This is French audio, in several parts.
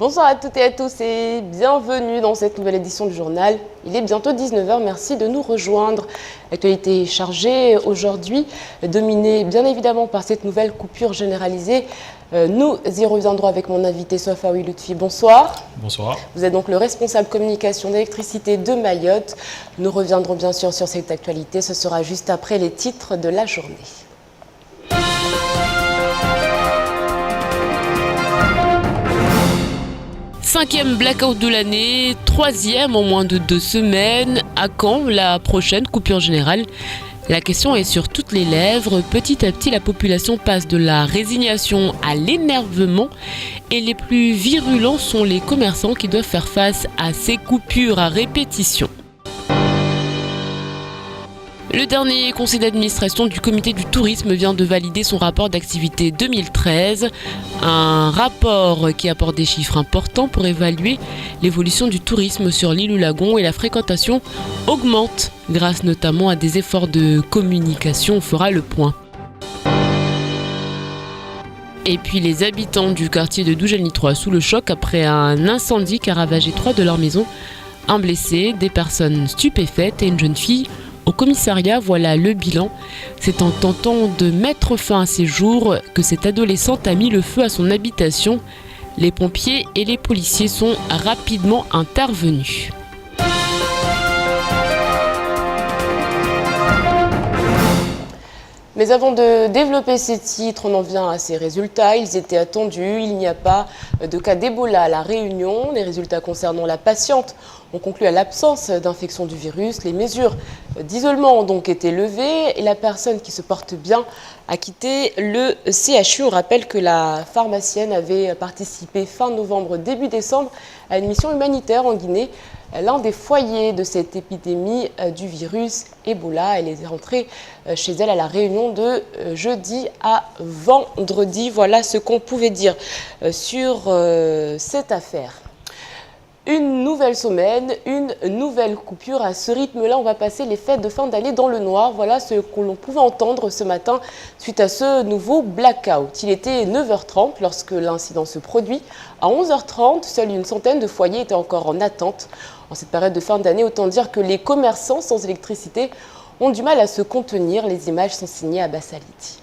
Bonsoir à toutes et à tous et bienvenue dans cette nouvelle édition du journal. Il est bientôt 19h, merci de nous rejoindre. L'actualité est chargée aujourd'hui, dominée bien évidemment par cette nouvelle coupure généralisée. Nous y reviendrons avec mon invité Sofaoui Lutfi. Bonsoir. Bonsoir. Vous êtes donc le responsable communication d'électricité de Mayotte. Nous reviendrons bien sûr sur cette actualité, ce sera juste après les titres de la journée. Cinquième blackout de l'année, troisième en moins de 2 semaines. À quand la prochaine coupure générale? La question est sur toutes les lèvres. Petit à petit, la population passe de la résignation à l'énervement. Et les plus virulents sont les commerçants qui doivent faire face à ces coupures à répétition. Le dernier conseil d'administration du comité du tourisme vient de valider son rapport d'activité 2013. Un rapport qui apporte des chiffres importants pour évaluer l'évolution du tourisme sur l'île Oulagon et la fréquentation augmente grâce notamment à des efforts de communication. On fera le point. Et puis les habitants du quartier de Doujani 3 sous le choc après un incendie qui a ravagé 3 de leurs maisons. Un blessé, des personnes stupéfaites et une jeune fille au commissariat. Voilà le bilan. C'est en tentant de mettre fin à ces jours que cette adolescente a mis le feu à son habitation. Les pompiers et les policiers sont rapidement intervenus. Mais avant de développer ces titres, on en vient à ces résultats. Ils étaient attendus. Il n'y a pas de cas d'Ebola à La Réunion. Les résultats concernant la patiente ont conclu à l'absence d'infection du virus. Les mesures d'isolement ont donc été levées et la personne qui se porte bien a quitté le CHU. On rappelle que la pharmacienne avait participé fin novembre, début décembre à une mission humanitaire en Guinée. L'un des foyers de cette épidémie du virus Ebola. Elle est rentrée chez elle à La Réunion de jeudi à vendredi. Voilà ce qu'on pouvait dire sur cette affaire. Une nouvelle semaine, une nouvelle coupure. À ce rythme-là, on va passer les fêtes de fin d'année dans le noir. Voilà ce que l'on pouvait entendre ce matin suite à ce nouveau blackout. Il était 9h30 lorsque l'incident se produit. À 11h30, seule une centaine de foyers étaient encore en attente. En cette période de fin d'année, autant dire que les commerçants sans électricité ont du mal à se contenir. Les images sont signées Abbas Aliti.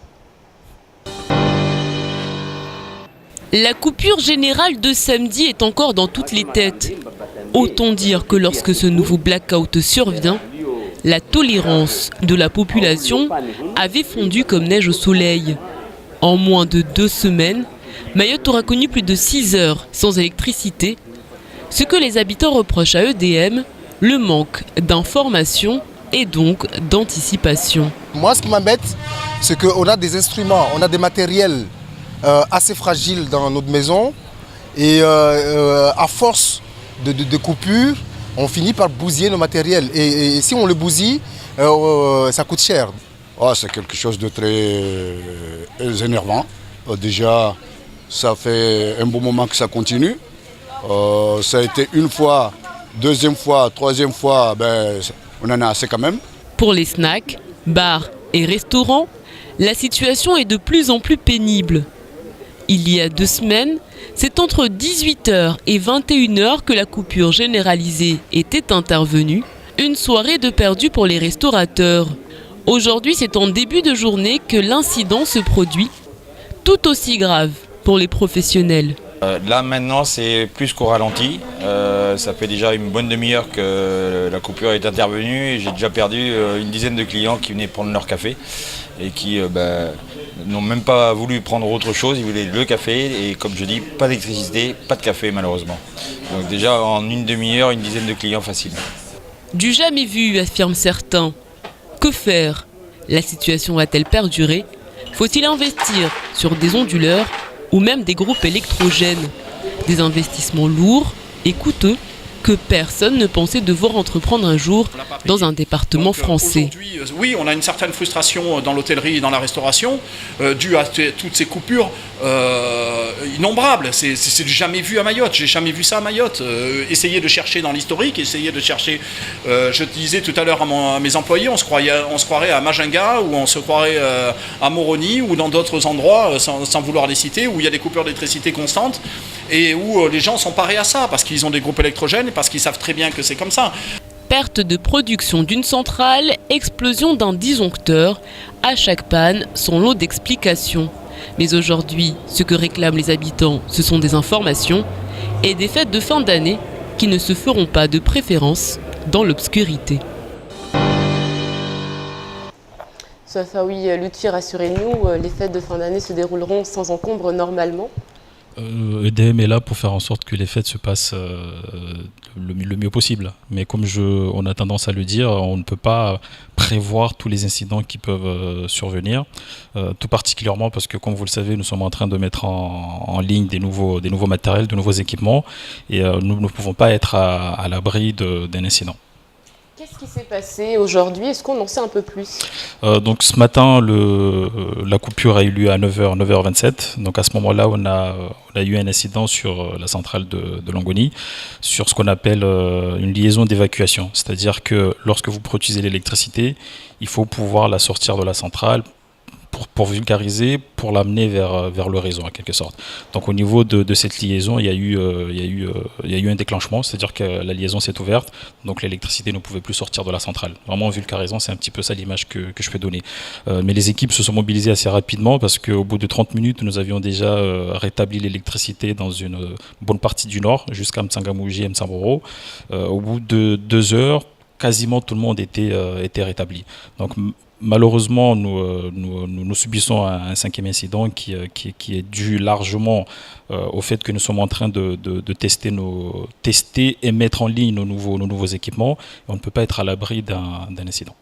La coupure générale de samedi est encore dans toutes les têtes. Autant dire que lorsque ce nouveau blackout survient, la tolérance de la population avait fondu comme neige au soleil. En moins de 2 semaines, Mayotte aura connu plus de 6 heures sans électricité, ce que les habitants reprochent à EDM, le manque d'information et donc d'anticipation. Moi, ce qui m'embête, c'est qu'on a des instruments, on a des matériels assez fragiles dans notre maison et à force de coupures, on finit par bousiller nos matériels. Et si on le bousille, ça coûte cher. Oh, c'est quelque chose de très énervant. Déjà, ça fait un bon moment que ça continue. Ça a été une fois, deuxième fois, troisième fois, on en a assez quand même. Pour les snacks, bars et restaurants, la situation est de plus en plus pénible. Il y a 2 semaines, c'est entre 18h et 21h que la coupure généralisée était intervenue. Une soirée de perdu pour les restaurateurs. Aujourd'hui, c'est en début de journée que l'incident se produit, tout aussi grave pour les professionnels. Là maintenant c'est plus qu'au ralenti, ça fait déjà une bonne demi-heure que la coupure est intervenue et j'ai déjà perdu une dizaine de clients qui venaient prendre leur café et qui n'ont même pas voulu prendre autre chose, ils voulaient le café et comme je dis, pas d'électricité, pas de café malheureusement. Donc déjà en une demi-heure, une dizaine de clients faciles. Du jamais vu, affirment certains. Que faire? La situation va-t-elle perdurer? Faut-il investir sur des onduleurs ou même des groupes électrogènes? Des investissements lourds et coûteux que personne ne pensait devoir entreprendre un jour dans un département français. Oui, on a une certaine frustration dans l'hôtellerie et dans la restauration due à toutes ces coupures innombrables. C'est du jamais vu à Mayotte. J'ai jamais vu ça à Mayotte. Essayez de chercher dans l'historique, essayez de chercher. Je disais tout à l'heure à mes employés, on se croirait à Majinga ou on se croirait à Moroni ou dans d'autres endroits, sans vouloir les citer, où il y a des coupures d'électricité constantes. et où les gens sont parés à ça, parce qu'ils ont des groupes électrogènes et parce qu'ils savent très bien que c'est comme ça. Perte de production d'une centrale, explosion d'un disjoncteur. À chaque panne, son lot d'explications. Mais aujourd'hui, ce que réclament les habitants, ce sont des informations et des fêtes de fin d'année qui ne se feront pas de préférence dans l'obscurité. Safaoui Lutfi, rassurez-nous, les fêtes de fin d'année se dérouleront sans encombre normalement. EDM est là pour faire en sorte que les fêtes se passent le mieux possible. Mais comme on a tendance à le dire, on ne peut pas prévoir tous les incidents qui peuvent survenir. Tout particulièrement parce que, comme vous le savez, nous sommes en train de mettre en ligne des nouveaux matériels, de nouveaux équipements. Et nous ne pouvons pas être à l'abri d'un incident. Qu'est-ce qui s'est passé aujourd'hui? Est-ce qu'on en sait un peu plus? Donc ce matin, la coupure a eu lieu à 9h27. Donc à ce moment-là, on a eu un incident sur la centrale de Longoni, sur ce qu'on appelle une liaison d'évacuation. C'est-à-dire que lorsque vous produisez l'électricité, il faut pouvoir la sortir de la centrale pour vulgariser, pour l'amener vers le réseau en quelque sorte. Donc au niveau de cette liaison, il y a eu un déclenchement, c'est-à-dire que la liaison s'est ouverte, donc l'électricité ne pouvait plus sortir de la centrale. Vraiment en vulgarisant, c'est un petit peu ça l'image que je peux donner. Mais les équipes se sont mobilisées assez rapidement parce qu'au bout de 30 minutes, nous avions déjà rétabli l'électricité dans une bonne partie du nord, jusqu'à Mtsangamouji et Mtsamboro. Au bout de 2 heures, quasiment tout le monde était rétabli. Donc malheureusement, nous subissons un 5e incident qui est dû largement au fait que nous sommes en train de tester et mettre en ligne nos nouveaux équipements. Et on ne peut pas être à l'abri d'un incident.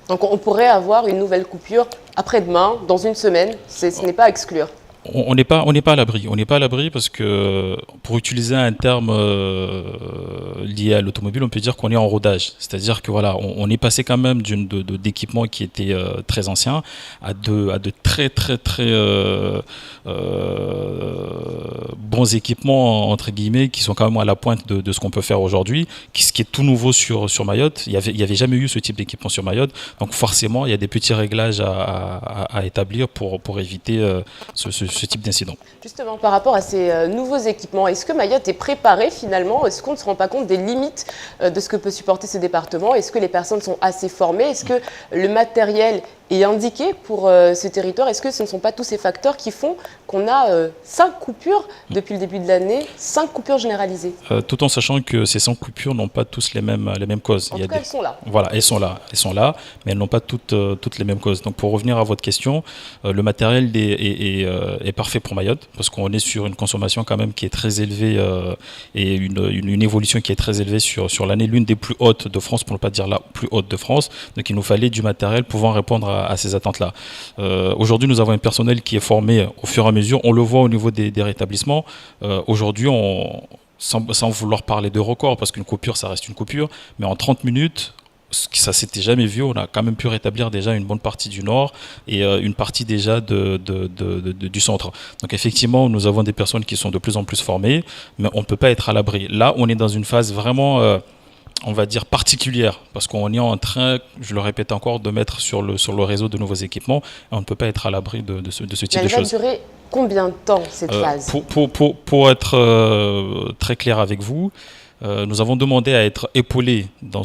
Donc on pourrait avoir une nouvelle coupure après-demain, dans une semaine. Ce n'est pas à exclure. On n'est pas à l'abri. On n'est pas à l'abri parce que, pour utiliser un terme lié à l'automobile, on peut dire qu'on est en rodage. C'est-à-dire que voilà, on est passé quand même d'équipements qui étaient très anciens à de très bons équipements entre guillemets qui sont quand même à la pointe de ce qu'on peut faire aujourd'hui, ce qui est tout nouveau sur Mayotte. Il y avait jamais eu ce type d'équipement sur Mayotte. Donc forcément, il y a des petits réglages à établir pour éviter ce type d'incident. Justement, par rapport à ces nouveaux équipements, est-ce que Mayotte est préparée finalement? Est-ce qu'on ne se rend pas compte des limites de ce que peut supporter ce département? Est-ce que les personnes sont assez formées? Est-ce que le matériel est indiqué pour ce territoire? Est-ce que ce ne sont pas tous ces facteurs qui font qu'on a 5 coupures depuis le début de l'année, 5 coupures généralisées? Tout en sachant que ces 5 coupures n'ont pas tous les mêmes causes. En tout cas, elles sont là. Voilà, elles sont là, mais elles n'ont pas toutes les mêmes causes. Donc pour revenir à votre question, le matériel est parfait pour Mayotte, parce qu'on est sur une consommation quand même qui est très élevée et une évolution qui est très élevée sur l'année, l'une des plus hautes de France, pour ne pas dire la plus haute de France. Donc il nous fallait du matériel pouvant répondre à ces attentes-là. Aujourd'hui, nous avons un personnel qui est formé au fur et à mesure. On le voit au niveau des rétablissements. Aujourd'hui, sans vouloir parler de record, parce qu'une coupure, ça reste une coupure, mais en 30 minutes, ça s'était jamais vu, on a quand même pu rétablir déjà une bonne partie du nord et une partie déjà du centre. Donc effectivement, nous avons des personnes qui sont de plus en plus formées, mais on ne peut pas être à l'abri. Là, on est dans une phase vraiment on va dire particulière, parce qu'on est en train, je le répète encore, de mettre sur le réseau de nouveaux équipements, et on ne peut pas être à l'abri de ce type de choses. Elle va durer combien de temps cette phase? Pour être très clair avec vous, nous avons demandé à être épaulés dans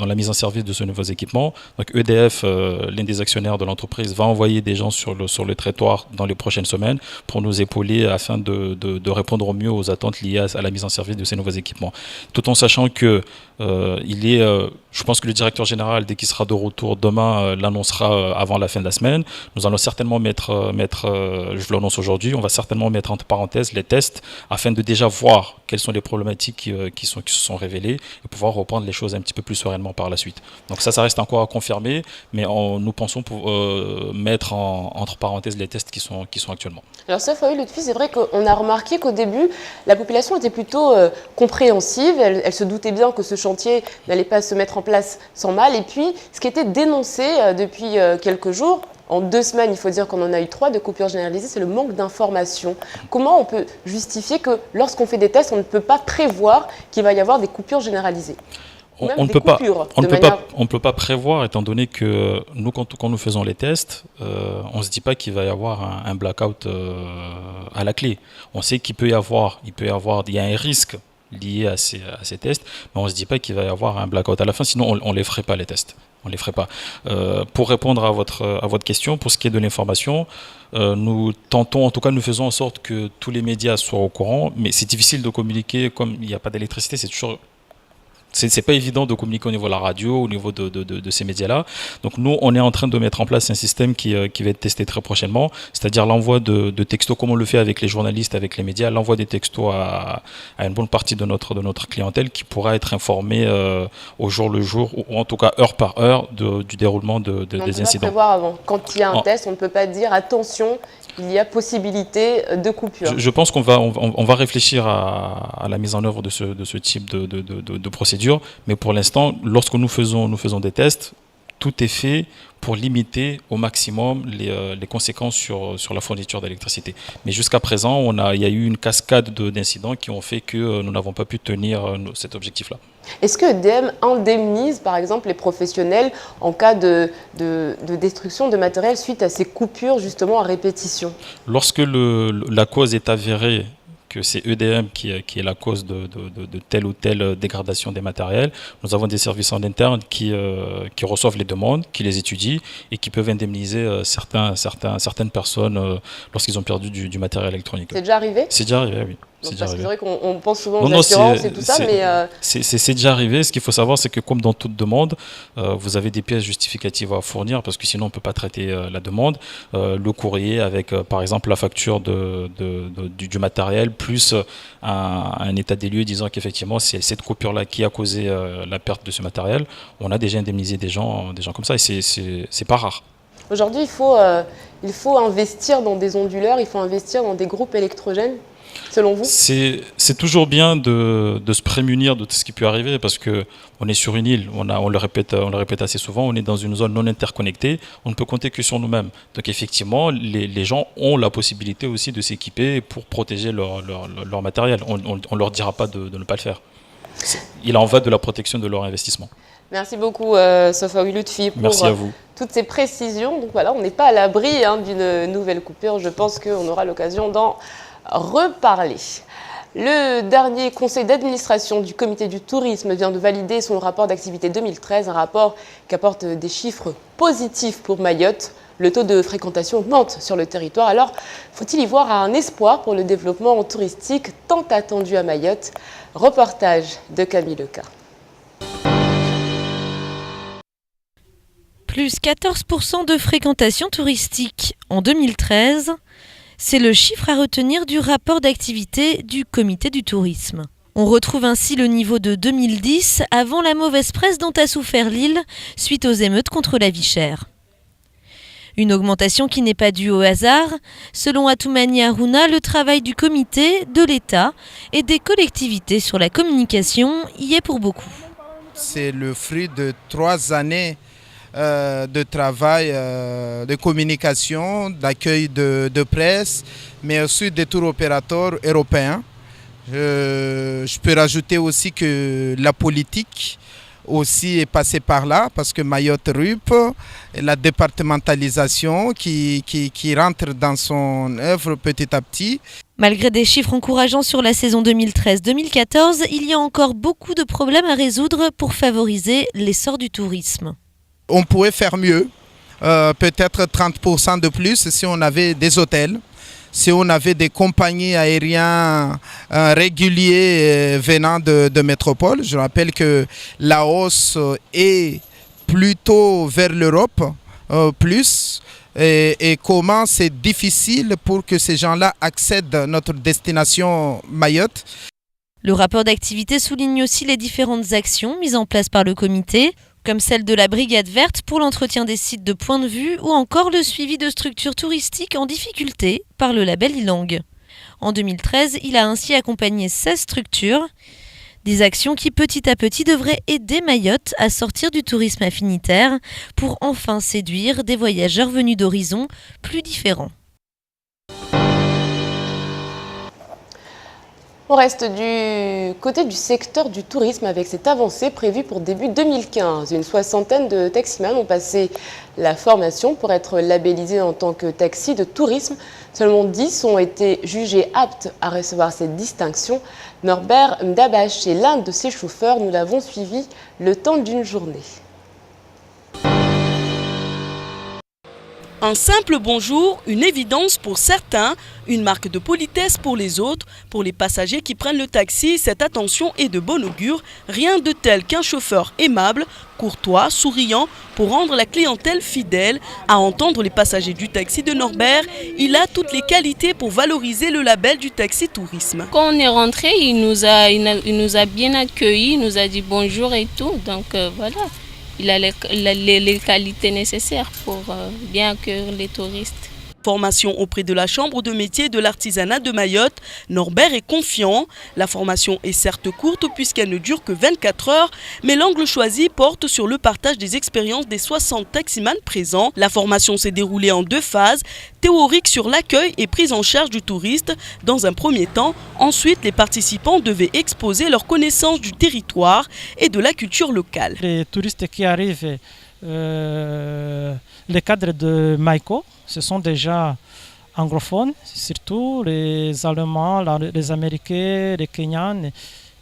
la mise en service de ce nouveau équipement. Donc EDF, l'un des actionnaires de l'entreprise, va envoyer des gens sur le territoire dans les prochaines semaines pour nous épauler afin de répondre au mieux aux attentes liées à la mise en service de ces nouveaux équipements. Tout en sachant que je pense que le directeur général, dès qu'il sera de retour demain, l'annoncera avant la fin de la semaine. Nous allons certainement je l'annonce aujourd'hui, on va certainement mettre entre parenthèses les tests afin de déjà voir quelles sont les problématiques qui se sont révélées et pouvoir reprendre les choses un petit peu plus sereinement par la suite. Donc ça reste encore à confirmer, mais nous pensons pour mettre entre parenthèses les tests qui sont actuellement. Alors Safaoui Lutfi, c'est vrai qu'on a remarqué qu'au début, la population était plutôt compréhensive, elle se doutait bien que ce chantier n'allait pas se mettre en place sans mal. Et puis, ce qui était dénoncé depuis quelques jours, en 2 semaines, il faut dire qu'on en a eu 3 de coupures généralisées, c'est le manque d'information. Comment on peut justifier que lorsqu'on fait des tests, on ne peut pas prévoir qu'il va y avoir des coupures généralisées? Même des coupures, de manière... on ne peut pas prévoir, étant donné que nous, quand nous faisons les tests, on ne se dit pas qu'il va y avoir un blackout à la clé. On sait qu'il peut y avoir, il y a un risque lié à ces tests, mais on ne se dit pas qu'il va y avoir un blackout à la fin, sinon on ne les ferait pas les tests. On les ferait pas. Pour répondre à votre question, pour ce qui est de l'information, nous tentons, en tout cas nous faisons en sorte que tous les médias soient au courant, mais c'est difficile de communiquer comme il n'y a pas d'électricité, c'est pas évident de communiquer au niveau de la radio, au niveau de ces médias-là. Donc nous, on est en train de mettre en place un système qui va être testé très prochainement, c'est-à-dire l'envoi de textos, comme on le fait avec les journalistes, avec les médias, l'envoi des textos à une bonne partie de notre clientèle qui pourra être informée au jour le jour, ou en tout cas heure par heure, du déroulement des incidents. On peut pas prévoir avant. Quand il y a un test, on ne peut pas dire attention, il y a possibilité de coupure. Je pense qu'on va réfléchir à la mise en œuvre de ce type de procédure. Mais pour l'instant, lorsque nous faisons des tests, tout est fait pour limiter au maximum les conséquences sur la fourniture d'électricité. Mais jusqu'à présent, il y a eu une cascade d'incidents qui ont fait que nous n'avons pas pu tenir cet objectif-là. Est-ce que EDM indemnise, par exemple, les professionnels en cas de destruction de matériel suite à ces coupures, justement, à répétition? Lorsque la cause est avérée, que c'est EDM qui est la cause de telle ou telle dégradation des matériels, nous avons des services en interne qui reçoivent les demandes, qui les étudient et qui peuvent indemniser certaines personnes lorsqu'ils ont perdu du matériel électronique. C'est déjà arrivé ? C'est déjà arrivé, oui. Donc, parce que c'est vrai qu'on pense souvent aux assurances et tout ça, mais... C'est déjà arrivé. Ce qu'il faut savoir, c'est que comme dans toute demande, vous avez des pièces justificatives à fournir, parce que sinon on ne peut pas traiter la demande. Le courrier avec, par exemple, la facture du matériel, plus un état des lieux disant qu'effectivement, c'est cette coupure-là qui a causé la perte de ce matériel. On a déjà indemnisé des gens comme ça, et c'est pas rare. Aujourd'hui, il faut investir dans des onduleurs, il faut investir dans des groupes électrogènes. Selon vous ? C'est toujours bien de se prémunir de tout ce qui peut arriver, parce qu'on est sur une île, on le répète assez souvent, on est dans une zone non interconnectée, on ne peut compter que sur nous-mêmes. Donc effectivement, les gens ont la possibilité aussi de s'équiper pour protéger leur matériel. On ne leur dira pas de ne pas le faire. Il en va de la protection de leur investissement. Merci beaucoup Safawi Lutfi pour Merci à vous. Toutes ces précisions. Donc voilà, on n'est pas à l'abri d'une nouvelle coupure. Je pense qu'on aura l'occasion d'en reparler. Le dernier conseil d'administration du comité du tourisme vient de valider son rapport d'activité 2013, un rapport qui apporte des chiffres positifs pour Mayotte. Le taux de fréquentation augmente sur le territoire. Alors, faut-il y voir un espoir pour le développement touristique tant attendu à Mayotte ? Reportage de Camille Leca. Plus 14% de fréquentation touristique en 2013. C'est le chiffre à retenir du rapport d'activité du comité du tourisme. On retrouve ainsi le niveau de 2010 avant la mauvaise presse dont a souffert l'île suite aux émeutes contre la vie chère. Une augmentation qui n'est pas due au hasard. Selon Atoumani Harouna, le travail du comité, de l'État et des collectivités sur la communication y est pour beaucoup. C'est le fruit de 3 années de travail, de communication, d'accueil de presse, mais aussi des tours opérateurs européens. Je peux rajouter aussi que la politique aussi est passée par là, parce que Mayotte RUP, la départementalisation qui rentre dans son œuvre petit à petit. Malgré des chiffres encourageants sur la saison 2013-2014, il y a encore beaucoup de problèmes à résoudre pour favoriser l'essor du tourisme. On pourrait faire mieux, peut-être 30% de plus si on avait des hôtels, si on avait des compagnies aériennes réguliers venant de métropole. Je rappelle que la hausse est plutôt vers l'Europe, plus. Et comment c'est difficile pour que ces gens-là accèdent à notre destination Mayotte. Le rapport d'activité souligne aussi les différentes actions mises en place par le comité, comme celle de la Brigade verte pour l'entretien des sites de point de vue ou encore le suivi de structures touristiques en difficulté par le label Ilang. En 2013, il a ainsi accompagné 16 structures, des actions qui petit à petit devraient aider Mayotte à sortir du tourisme affinitaire pour enfin séduire des voyageurs venus d'horizons plus différents. On reste du côté du secteur du tourisme avec cette avancée prévue pour début 2015. Une soixantaine de taximans ont passé la formation pour être labellisés en tant que taxi de tourisme. Seulement 10 ont été jugés aptes à recevoir cette distinction. Norbert Mdabache est l'un de ces chauffeurs. Nous l'avons suivi le temps d'une journée. Un simple bonjour, une évidence pour certains, une marque de politesse pour les autres. Pour les passagers qui prennent le taxi, cette attention est de bon augure. Rien de tel qu'un chauffeur aimable, courtois, souriant pour rendre la clientèle fidèle. À entendre les passagers du taxi de Norbert, il a toutes les qualités pour valoriser le label du taxi tourisme. Quand on est rentré, il nous a bien accueillis, il nous a dit bonjour et tout. Donc voilà. Il a les qualités nécessaires pour bien accueillir les touristes. Formation auprès de la Chambre de métier de l'artisanat de Mayotte. Norbert est confiant. La formation est certes courte puisqu'elle ne dure que 24 heures, mais l'angle choisi porte sur le partage des expériences des 60 taximans présents. La formation s'est déroulée en 2 phases, théorique sur l'accueil et prise en charge du touriste dans un premier temps. Ensuite, les participants devaient exposer leur connaissance du territoire et de la culture locale. Les touristes qui arrivent, les cadres de Maïko, ce sont déjà anglophones, surtout les Allemands, les Américains, les Kenyans,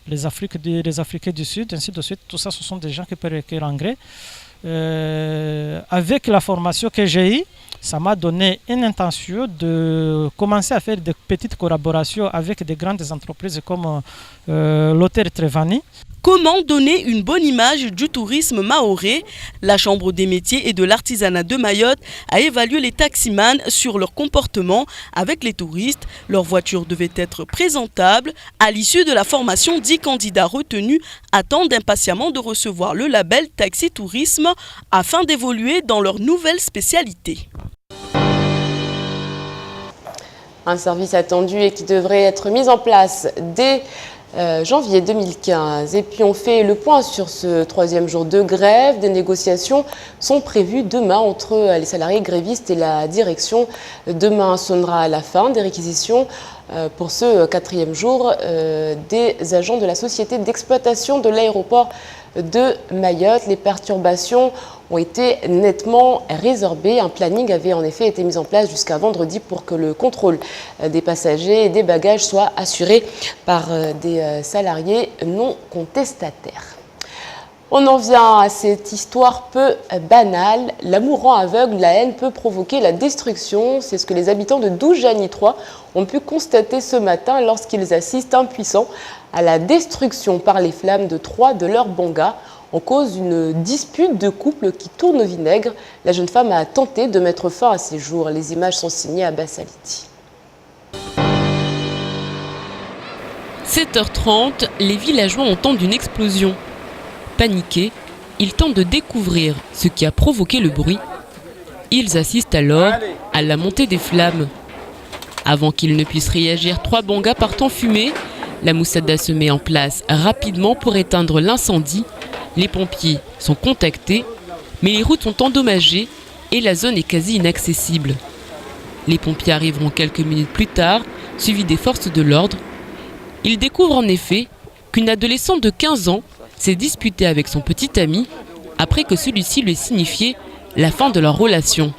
les Africains du Sud, ainsi de suite. Tout ça, ce sont des gens qui peuvent écrire anglais. Avec la formation que j'ai eue, ça m'a donné une intention de commencer à faire des petites collaborations avec des grandes entreprises comme l'hôtel Trevani. Comment donner une bonne image du tourisme mahorais? La Chambre des métiers et de l'artisanat de Mayotte a évalué les taximans sur leur comportement avec les touristes. Leur voiture devait être présentable. À l'issue de la formation, 10 candidats retenus attendent impatiemment de recevoir le label Taxi Tourisme afin d'évoluer dans leur nouvelle spécialité. Un service attendu et qui devrait être mis en place dès janvier 2015. Et puis on fait le point sur ce 3e jour de grève. Des négociations sont prévues demain entre les salariés grévistes et la direction. Demain sonnera la fin des réquisitions pour ce 4e jour des agents de la société d'exploitation de l'aéroport de Mayotte. Les perturbations ont été nettement résorbées. Un planning avait en effet été mis en place jusqu'à vendredi pour que le contrôle des passagers et des bagages soit assuré par des salariés non contestataires. On en vient à cette histoire peu banale. L'amour rend aveugle, la haine peut provoquer la destruction. C'est ce que les habitants de Doujani 3 ont pu constater ce matin lorsqu'ils assistent impuissants à la destruction par les flammes de 3 de leurs bongas. En cause d'une dispute de couple qui tourne au vinaigre. La jeune femme a tenté de mettre fin à ses jours. Les images sont signées à Bassaliti. 7h30, les villageois entendent une explosion. Paniqués, ils tentent de découvrir ce qui a provoqué le bruit. Ils assistent alors à la montée des flammes. Avant qu'ils ne puissent réagir, 3 bongas partent en fumée. La moussada se met en place rapidement pour éteindre l'incendie. Les pompiers sont contactés, mais les routes sont endommagées et la zone est quasi inaccessible. Les pompiers arriveront quelques minutes plus tard, suivis des forces de l'ordre. Ils découvrent en effet qu'une adolescente de 15 ans s'est disputée avec son petit ami après que celui-ci lui ait signifié la fin de leur relation.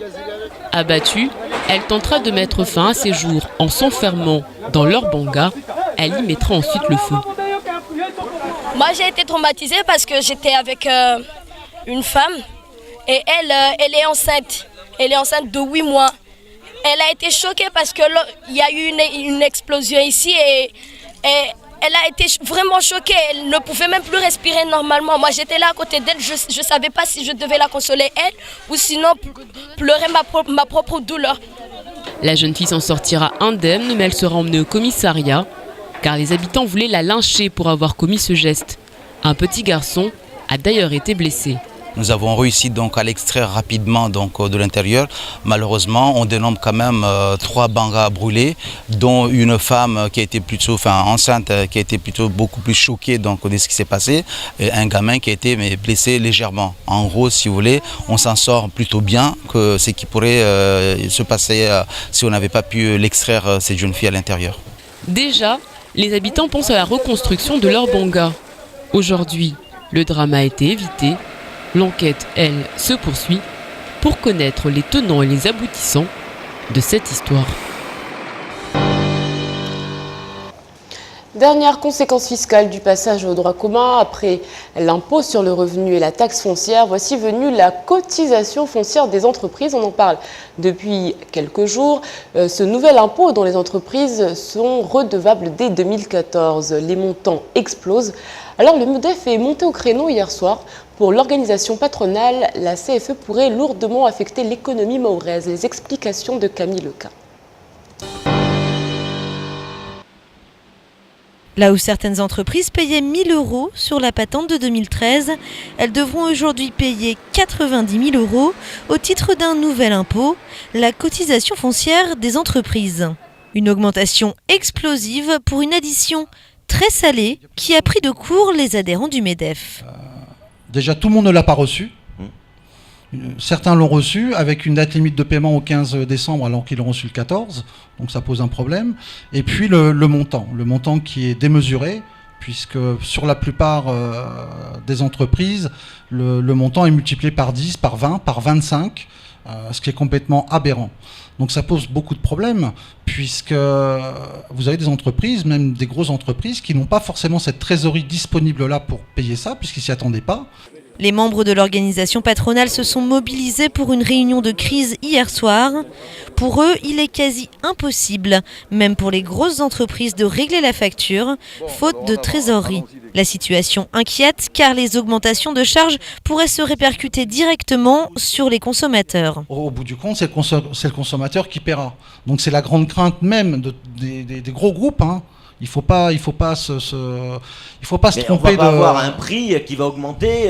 Abattue, elle tentera de mettre fin à ses jours en s'enfermant dans leur banga. Elle y mettra ensuite le feu. Moi, j'ai été traumatisée parce que j'étais avec une femme et elle est enceinte. Elle est enceinte de 8 mois. Elle a été choquée parce qu'il y a eu une explosion ici et elle a été vraiment choquée. Elle ne pouvait même plus respirer normalement. Moi, j'étais là à côté d'elle. Je ne savais pas si je devais la consoler elle ou sinon pleurer ma propre douleur. La jeune fille s'en sortira indemne, mais elle sera emmenée au commissariat, car les habitants voulaient la lyncher pour avoir commis ce geste. Un petit garçon a d'ailleurs été blessé. Nous avons réussi donc à l'extraire rapidement donc, de l'intérieur. Malheureusement, on dénombre quand même 3 bangas brûlés, dont une femme qui a été plutôt, enceinte, qui a été plutôt beaucoup plus choquée donc, de ce qui s'est passé, et un gamin qui a été blessé légèrement. En gros, si vous voulez, on s'en sort plutôt bien que ce qui pourrait se passer si on n'avait pas pu l'extraire, cette jeune fille à l'intérieur. Déjà, les habitants pensent à la reconstruction de leur banga. Aujourd'hui, le drame a été évité. L'enquête, elle, se poursuit pour connaître les tenants et les aboutissants de cette histoire. Dernière conséquence fiscale du passage au droit commun, après l'impôt sur le revenu et la taxe foncière, voici venue la cotisation foncière des entreprises. On en parle depuis quelques jours. Ce nouvel impôt dont les entreprises sont redevables dès 2014. Les montants explosent. Alors le MEDEF est monté au créneau hier soir. Pour l'organisation patronale, la CFE pourrait lourdement affecter l'économie mahoraise. Les explications de Camille Lequin. Là où certaines entreprises payaient 1 000 € sur la patente de 2013, elles devront aujourd'hui payer 90 000 € au titre d'un nouvel impôt, la cotisation foncière des entreprises. Une augmentation explosive pour une addition très salée qui a pris de court les adhérents du MEDEF. Déjà, tout le monde ne l'a pas reçu. Certains l'ont reçu avec une date limite de paiement au 15 décembre alors qu'ils l'ont reçu le 14, donc ça pose un problème. Et puis le montant qui est démesuré, puisque sur la plupart des entreprises, le montant est multiplié par 10, par 20, par 25, ce qui est complètement aberrant. Donc ça pose beaucoup de problèmes, puisque vous avez des entreprises, même des grosses entreprises, qui n'ont pas forcément cette trésorerie disponible là pour payer ça, puisqu'ils ne s'y attendaient pas. Les membres de l'organisation patronale se sont mobilisés pour une réunion de crise hier soir. Pour eux, il est quasi impossible, même pour les grosses entreprises, de régler la facture, faute de trésorerie. La situation inquiète car les augmentations de charges pourraient se répercuter directement sur les consommateurs. Au bout du compte, c'est le consommateur qui paiera. Donc c'est la grande crainte même des gros groupes. Il faut pas se tromper. On va pas avoir un prix qui va augmenter.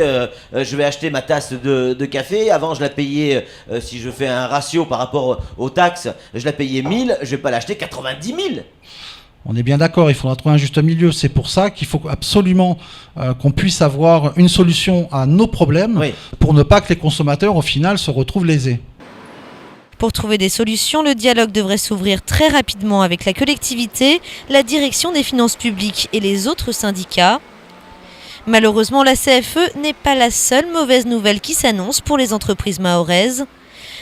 Je vais acheter ma tasse de café. Avant, je la payais, si je fais un ratio par rapport aux taxes, je la payais 1000. Je vais pas l'acheter 90 000. On est bien d'accord, il faudra trouver un juste milieu. C'est pour ça qu'il faut absolument qu'on puisse avoir une solution à nos problèmes, pour ne pas que les consommateurs, au final, se retrouvent lésés. Pour trouver des solutions, le dialogue devrait s'ouvrir très rapidement avec la collectivité, la direction des finances publiques et les autres syndicats. Malheureusement, la CFE n'est pas la seule mauvaise nouvelle qui s'annonce pour les entreprises mahoraises.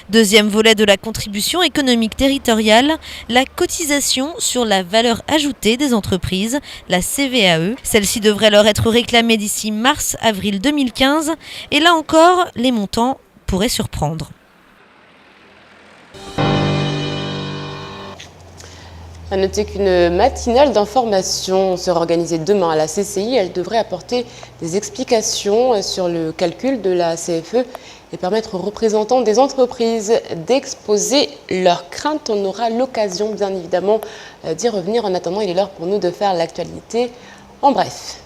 Deuxième volet de la contribution économique territoriale, la cotisation sur la valeur ajoutée des entreprises, la CVAE. Celle-ci devrait leur être réclamée d'ici mars-avril 2015 et là encore, les montants pourraient surprendre. À noter qu'une matinale d'information sera organisée demain à la CCI. Elle devrait apporter des explications sur le calcul de la CFE et permettre aux représentants des entreprises d'exposer leurs craintes. On aura l'occasion, bien évidemment, d'y revenir. En attendant, il est l'heure pour nous de faire l'actualité en bref.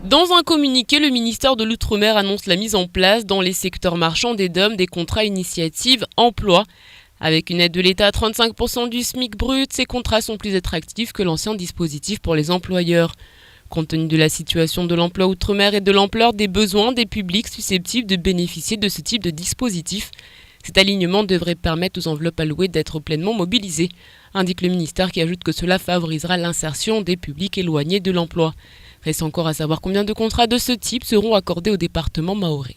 Dans un communiqué, le ministère de l'Outre-mer annonce la mise en place dans les secteurs marchands des DOM des contrats initiatives emploi. Avec une aide de l'État à 35% du SMIC brut, ces contrats sont plus attractifs que l'ancien dispositif pour les employeurs. Compte tenu de la situation de l'emploi Outre-mer et de l'ampleur des besoins des publics susceptibles de bénéficier de ce type de dispositif, cet alignement devrait permettre aux enveloppes allouées d'être pleinement mobilisées, indique le ministère qui ajoute que cela favorisera l'insertion des publics éloignés de l'emploi. Reste encore à savoir combien de contrats de ce type seront accordés au département mahorais.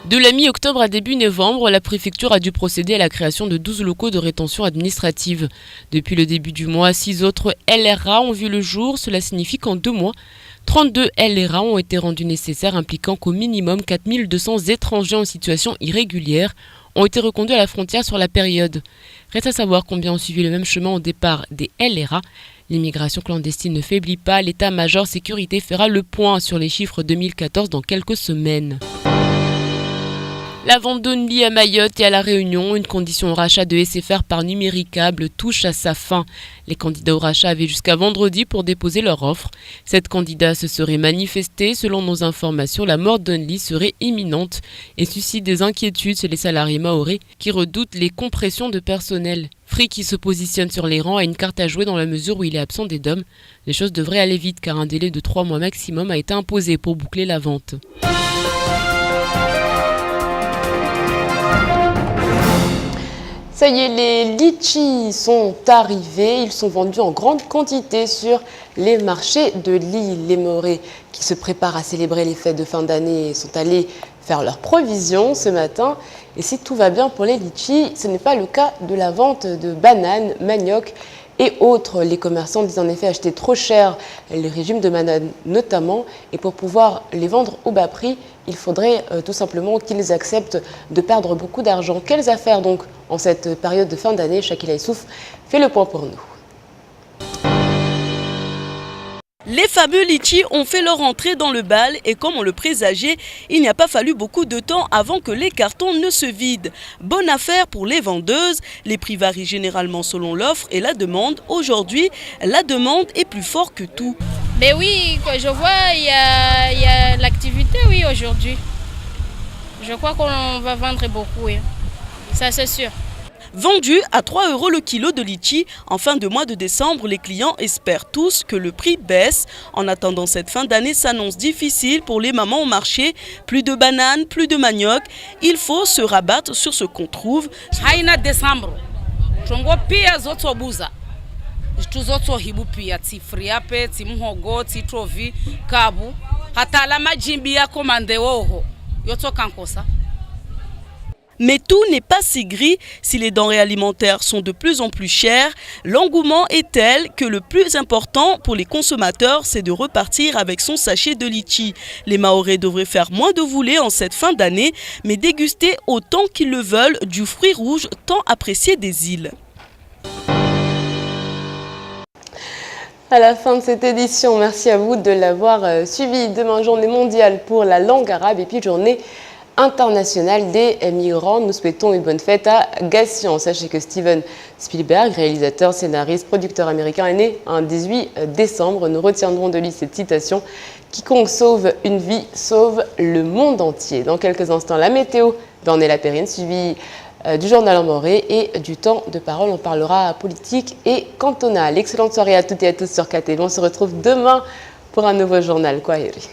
De la mi-octobre à début novembre, la préfecture a dû procéder à la création de 12 locaux de rétention administrative. Depuis le début du mois, 6 autres LRA ont vu le jour. Cela signifie qu'en 2 mois, 32 LRA ont été rendus nécessaires, impliquant qu'au minimum 4200 étrangers en situation irrégulière ont été reconduits à la frontière sur la période. Reste à savoir combien ont suivi le même chemin au départ des LRA. L'immigration clandestine ne faiblit pas. L'état-major sécurité fera le point sur les chiffres 2014 dans quelques semaines. La vente d'Only à Mayotte et à La Réunion, une condition au rachat de SFR par Numéricable, touche à sa fin. Les candidats au rachat avaient jusqu'à vendredi pour déposer leur offre. 7 candidats se seraient manifestés. Selon nos informations, la mort d'Only serait imminente et suscite des inquiétudes chez les salariés mahorais qui redoutent les compressions de personnel. Free qui se positionne sur les rangs a une carte à jouer dans la mesure où il est absent des DOM. Les choses devraient aller vite car un délai de 3 mois maximum a été imposé pour boucler la vente. Ça y est, les litchis sont arrivés. Ils sont vendus en grande quantité sur les marchés de l'île. Les Mahorais qui se préparent à célébrer les fêtes de fin d'année sont allés faire leurs provisions ce matin. Et si tout va bien pour les litchis, ce n'est pas le cas de la vente de bananes, manioc et autres. Les commerçants disent en effet acheter trop cher les régimes de bananes notamment. Et pour pouvoir les vendre au bas prix, il faudrait tout simplement qu'ils acceptent de perdre beaucoup d'argent. Quelles affaires donc en cette période de fin d'année? Shakila Issouf fait le point pour nous. Les fameux litchis ont fait leur entrée dans le bal et comme on le présageait, il n'y a pas fallu beaucoup de temps avant que les cartons ne se vident. Bonne affaire pour les vendeuses, les prix varient généralement selon l'offre et la demande. Aujourd'hui, la demande est plus forte que tout. Mais oui, je vois, il y a l'activité, oui, aujourd'hui. Je crois qu'on va vendre beaucoup, oui. Ça c'est sûr. Vendu à 3 € le kilo de litchi, en fin de mois de décembre, les clients espèrent tous que le prix baisse. En attendant, cette fin d'année s'annonce difficile pour les mamans au marché. Plus de bananes, plus de manioc. Il faut se rabattre sur ce qu'on trouve. Haina décembre. Chongo pia zoto buza. Tuzoto hibu pia ti friape, ti muhogo, ti trovi, kabu. Hatala majimbi ya komande woho. Yoto kankosa. Mais tout n'est pas si gris. Si les denrées alimentaires sont de plus en plus chères, l'engouement est tel que le plus important pour les consommateurs, c'est de repartir avec son sachet de litchi. Les Mahorais devraient faire moins de voulées en cette fin d'année, mais déguster autant qu'ils le veulent du fruit rouge tant apprécié des îles. À la fin de cette édition, merci à vous de l'avoir suivi. Demain, journée mondiale pour la langue arabe et puis journée internationale des migrants. Nous souhaitons une bonne fête à Gassian. Sachez que Steven Spielberg, réalisateur, scénariste, producteur américain, est né un 18 décembre. Nous retiendrons de lui cette citation: quiconque sauve une vie sauve le monde entier. Dans quelques instants, la météo d'Ornella Perrine, suivie du journal en Mahorais et du temps de parole. On parlera politique et cantonale. Excellente soirée à toutes et à tous sur KTV. On se retrouve demain pour un nouveau journal. Kwaheri.